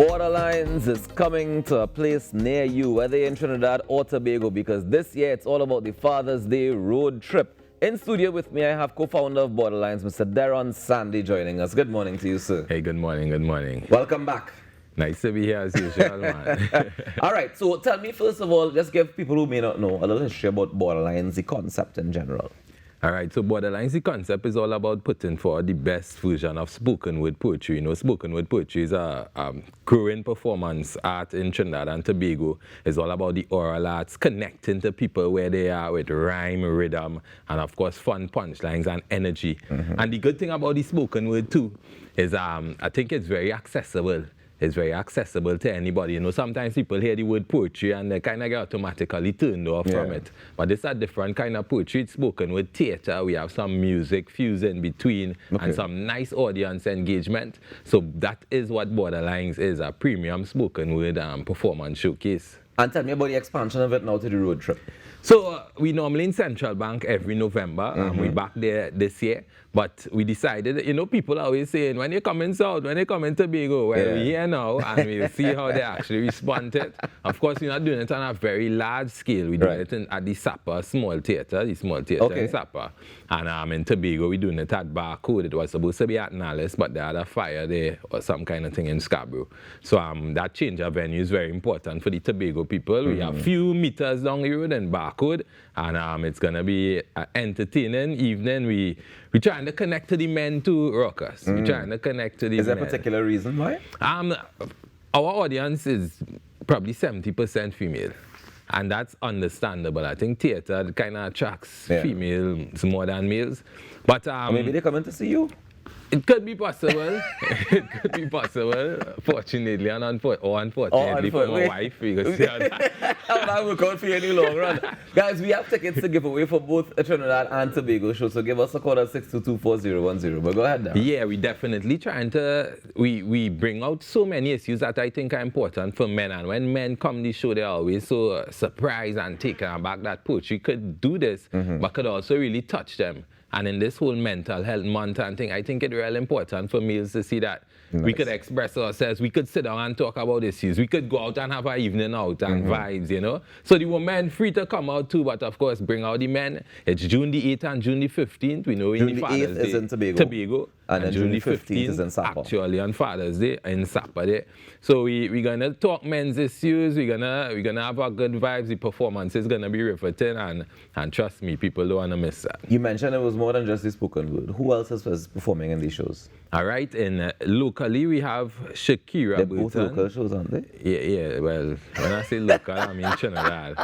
Borderlines is coming to a place near you, whether you're in Trinidad or Tobago, because this year it's all about the Father's Day road trip. In studio with me, I have co-founder of Borderlines, Mr. Derron Sandy, joining us. Good morning to you, sir. Hey, good morning, good morning. Welcome back. Nice to be here as usual, man. All right, so tell me, first of all, just give people who may not know a little history about Borderlines, the concept in general. All right, so Borderlines, the concept is all about putting forward the best version of spoken word poetry. You know, spoken word poetry is a growing performance art in Trinidad and Tobago. It's all about the oral arts, connecting to people where they are with rhyme, rhythm, and of course, fun punchlines and energy. And the good thing about the spoken word too is I think it's very accessible. It's very accessible to anybody. You know, sometimes people hear the word poetry and they kind of get automatically turned off from it. But it's a different kind of poetry. It's spoken with theater. We have some music fused in between and some nice audience engagement. So that is what Borderlines is, a premium spoken word performance showcase. And tell me about the expansion of it now to the road trip. So we normally in Central Bank every November. We're back there this year. But we decided, you know, people are always saying, when you come in South, when you come in Tobago, well, we're here now, and we'll see how they actually respond to it. Of course, we're not doing it on a very large scale. We're doing it at the Sapa small theater, in Sapa. And in Tobago, we're doing it at Barcode. It was supposed to be at Nallis, but they had a fire there or some kind of thing in Scarborough. So that change of venue is very important for the Tobago people. We have few meters down the road in Barcode, and it's going to be an entertaining evening. We're trying to connect to the men to rockers. We're trying to connect to the men. Is there a particular reason why? Our audience is probably 70% female. And that's understandable. I think theater kind of attracts females more than males. But maybe they're coming to see you. It could be possible. It could be possible. Fortunately or unfortunately for my wife. Because that will count for you in the long run. Guys, we have tickets to give away for both a Trinidad and Tobago show. So give us a call at 622-4010. But go ahead now. Yeah, we definitely trying to, we bring out so many issues that I think are important for men. And when men come to the show, they're always so surprised and taken aback that poetry could do this, but could also really touch them. And in this whole mental health month and thing, I think it's really important for males to see that we could express ourselves, we could sit down and talk about issues, we could go out and have an evening out and vibes, you know. So the women free to come out too, but of course bring out the men. It's June the 8th and June the 15th. We know June the 8th is in Tobago. And June the 15th is in Sapa. Actually on Father's Day in Sapa there. So we're gonna talk men's issues, we're gonna have our good vibes, the performance is gonna be riveting, and trust me, people don't wanna miss that. You mentioned it was more than just the spoken word. Who else is performing in these shows? All right, and locally we have Shakira. They're both local shows, aren't they? Yeah, well, when I say local, I mean Trinidad.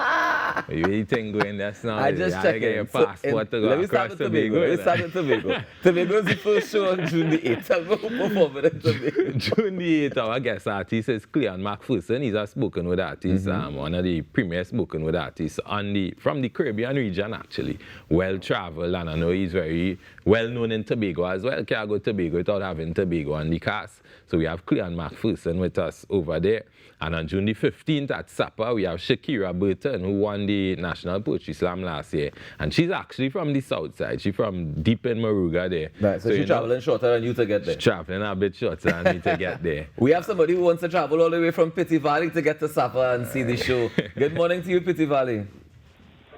You think going there now? I just checked get your passport to go across Tobago. Let's start with Tobago. Tobago is the first show on June the 8th. Tell me who performed in Tobago. June the 8th, our guest artist is Cleon McPherson. He's a spoken word artist, one of the premier spoken word artists from the Caribbean region, actually. Well-traveled, and I know he's very well-known in Tobago as well. Can't go to Tobago without having Tobago on the cast. So we have Cleon McPherson with us over there. And on June the 15th at Sapa, we have Shakira Burton, who won the National Poetry Slam last year. And she's actually from the south side. She's from deep in Moruga there. Right, so she's traveling shorter than you to get there. She's traveling a bit shorter than me to get there. We have somebody who wants to travel all the way from Pity Valley to get to Sapa and see the show. Good morning to you, Pity Valley.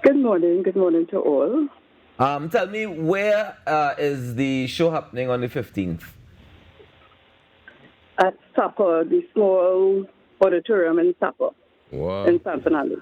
Good morning to all. Tell me, where is the show happening on the 15th? At Sapa, the small auditorium in Sapa, in San Fernando.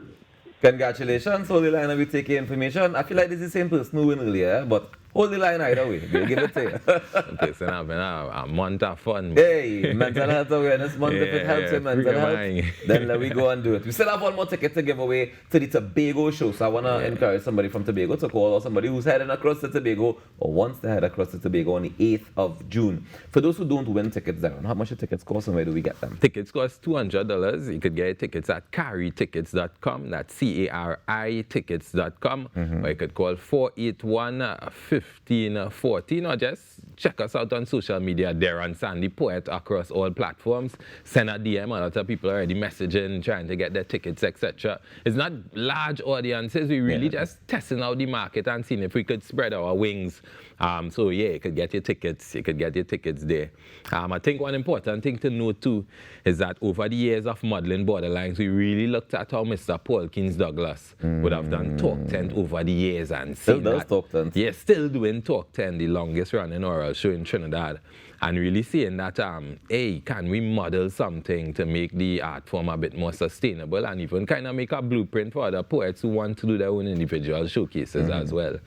Congratulations. Hold the line and we take your information. I feel like this is the same person who win earlier, but hold the line either way. We'll give it to you. Okay, so now a month of fun. Hey, mental health awareness month. If it helps your mental health, then let we go and do it. We still have one more ticket to give away to the Tobago show. So I want to encourage somebody from Tobago to call, or somebody who's heading across to Tobago or wants to head across to Tobago on the 8th of June. For those who don't win tickets, Derron, how much do tickets cost and where do we get them? Tickets cost $200. You could get tickets at caritickets.com. That's CARI tickets.com. Or you could call 481-50 15 or 14, or just check us out on social media, Derron Sandy Poet, across all platforms. Send a DM. A lot of people already messaging, trying to get their tickets, etc. It's not large audiences. We really just testing out the market and seeing if we could spread our wings. So yeah, you could get your tickets. You could get your tickets there. I think one important thing to note too is that over the years of modeling Borderlines, we really looked at how Mr. Paul Douglas would have done Talk 10 over the years and still does Talk 10. Yeah, still doing Talk 10, the longest running oral show in Trinidad, and really saying that, hey, can we model something to make the art form a bit more sustainable and even kind of make a blueprint for other poets who want to do their own individual showcases as well.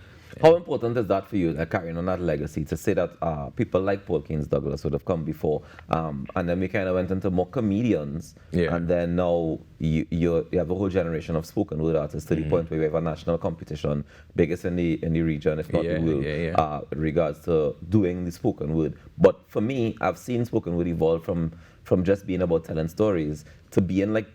How important is that for you, carrying on that legacy, to say that people like Paul Douglas would have come before, and then we kind of went into more comedians, and then now you have a whole generation of spoken word artists to the point where we have a national competition, biggest in the region, if not the world, in regards to doing the spoken word. But for me, I've seen spoken word evolve from just being about telling stories to being like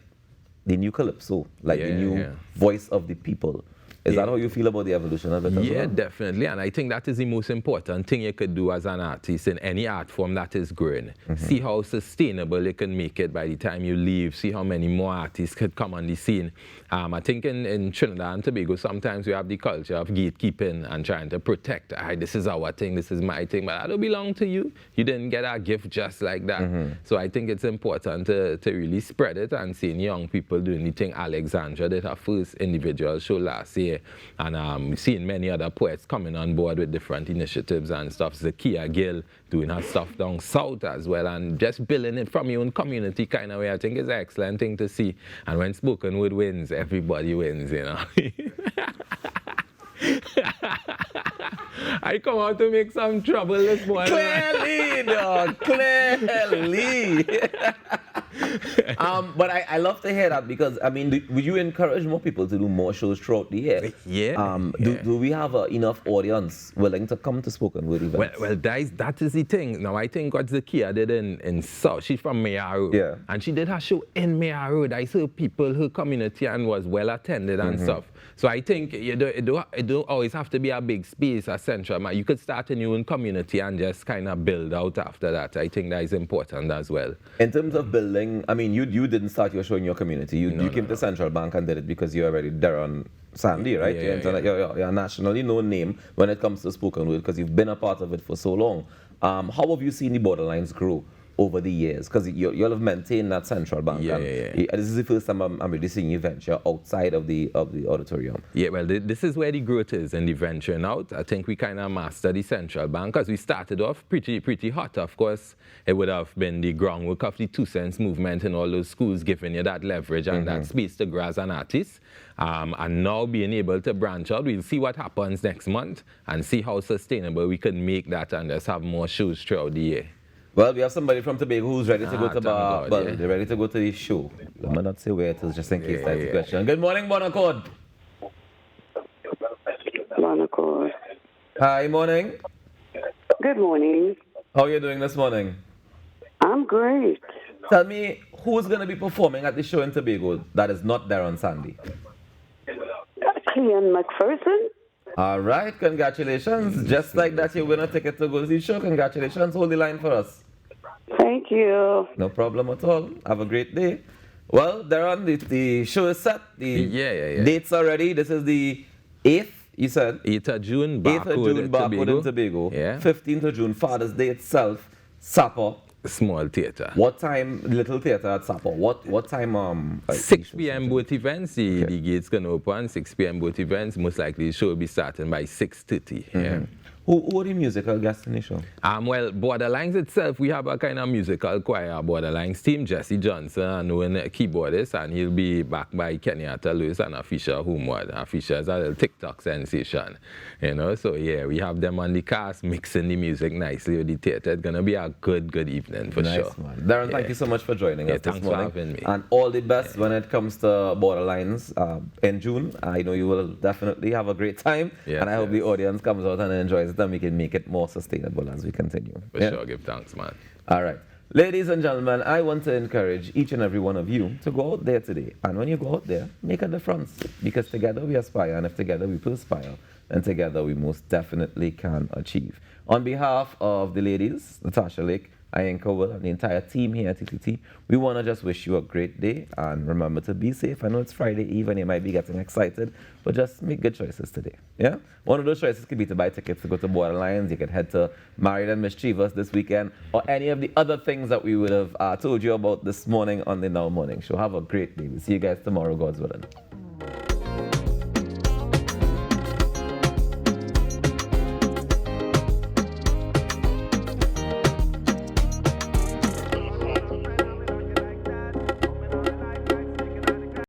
the new calypso, like the new voice of the people. Is that how you feel about the evolution of it as well? Definitely. And I think that is the most important thing you could do as an artist in any art form that is growing. See how sustainable you can make it by the time you leave. See how many more artists could come on the scene. I think in Trinidad and Tobago, sometimes we have the culture of gatekeeping and trying to protect, this is our thing, this is my thing, but that don't belong to you. You didn't get a gift just like that. So I think it's important to really spread it and seeing young people doing the thing. Alexandra did her first individual show last year. And seeing many other poets coming on board with different initiatives and stuff. Zakia Gill doing her stuff down south as well, and just building it from your own community kind of way. I think is an excellent thing to see. And when spoken word wins, everybody wins, you know. I come out to make some trouble this morning. Clearly, dog, clearly. But I love to hear that, because, I mean, would you encourage more people to do more shows throughout the year? Do we have enough audience willing to come to spoken word events? Well, that is the thing. Now, I think what Zakia did in South, she's from Mayor Road. And she did her show in Mayor Road. I saw people, her community, and was well attended and stuff. So I think it don't always have to be a big space, a central. You could start in your own community and just kind of build out after that. I think that is important as well. In terms of building, I mean, you didn't start your show in your community. You came to Central Bank and did it because you're already Derron Sandy, right? You're a nationally known name when it comes to spoken word, because you've been a part of it for so long. How have you seen the Borderlines grow over the years? Because you'll have maintained that Central Bank. This is the first time I'm really seeing you venture outside of the auditorium. Yeah, well, this is where the growth is in the venturing out. I think we kind of mastered the Central Bank, because we started off pretty hot. Of course, it would have been the groundwork of the 2 cents movement in all those schools, giving you that leverage and that space to grow as an artist. And now being able to branch out, we'll see what happens next month and see how sustainable we can make that and just have more shows throughout the year. Well, we have somebody from Tobago who's ready to go to they're ready to go to the show. Let me not say where it is, just in case that's the question. Good morning, Bonaccord. Bonaccord. Hi, morning. Good morning. How are you doing this morning? I'm great. Tell me, who's going to be performing at the show in Tobago that is not Derron Sandy? Clean McPherson. All right, congratulations. Just like that, you win a ticket to go to the show. Congratulations. Hold the line for us. Thank you. No problem at all. Have a great day. Well, Derron, the show is set. The dates are ready. This is the 8th, you said? 8th of June, 8th of June, Barcode in Tobago. 15th of June, Father's Day itself, Sapa. Small theater. What time, little theater at Sapa? What time? 6 p.m. both events. The gate's going to open, 6 p.m. both events. Most likely the show will be starting by 6:30. Who are the musical guests in the show? Well, Borderlines itself, we have a kind of musical choir Borderlines team. Jesse Johnson, known keyboardist, and he'll be backed by Kenyatta Lewis and Afisha Humward. Afisha is a little TikTok sensation, you know. So yeah, we have them on the cast mixing the music nicely with the theater. It's gonna be a good evening for sure. Man. Darren, thank you so much for joining us this morning. Thanks for having me. And all the best when it comes to Borderlines in June. I know you will definitely have a great time, and I hope the audience comes out and enjoys it, and we can make it more sustainable as we continue. For sure, give thanks, man. All right. Ladies and gentlemen, I want to encourage each and every one of you to go out there today. And when you go out there, make a difference. Because together we aspire, and if together we perspire, then together we most definitely can achieve. On behalf of the ladies, Natasha Lake, Ian Cowell, and the entire team here at TTT, we want to just wish you a great day, and remember to be safe. I know it's Friday Eve and you might be getting excited, but just make good choices today. Yeah? One of those choices could be to buy tickets to go to Borderlines. You could head to Married and Mischievous this weekend, or any of the other things that we would have told you about this morning on the Now Morning Show. Have a great day. We'll see you guys tomorrow, God's willing.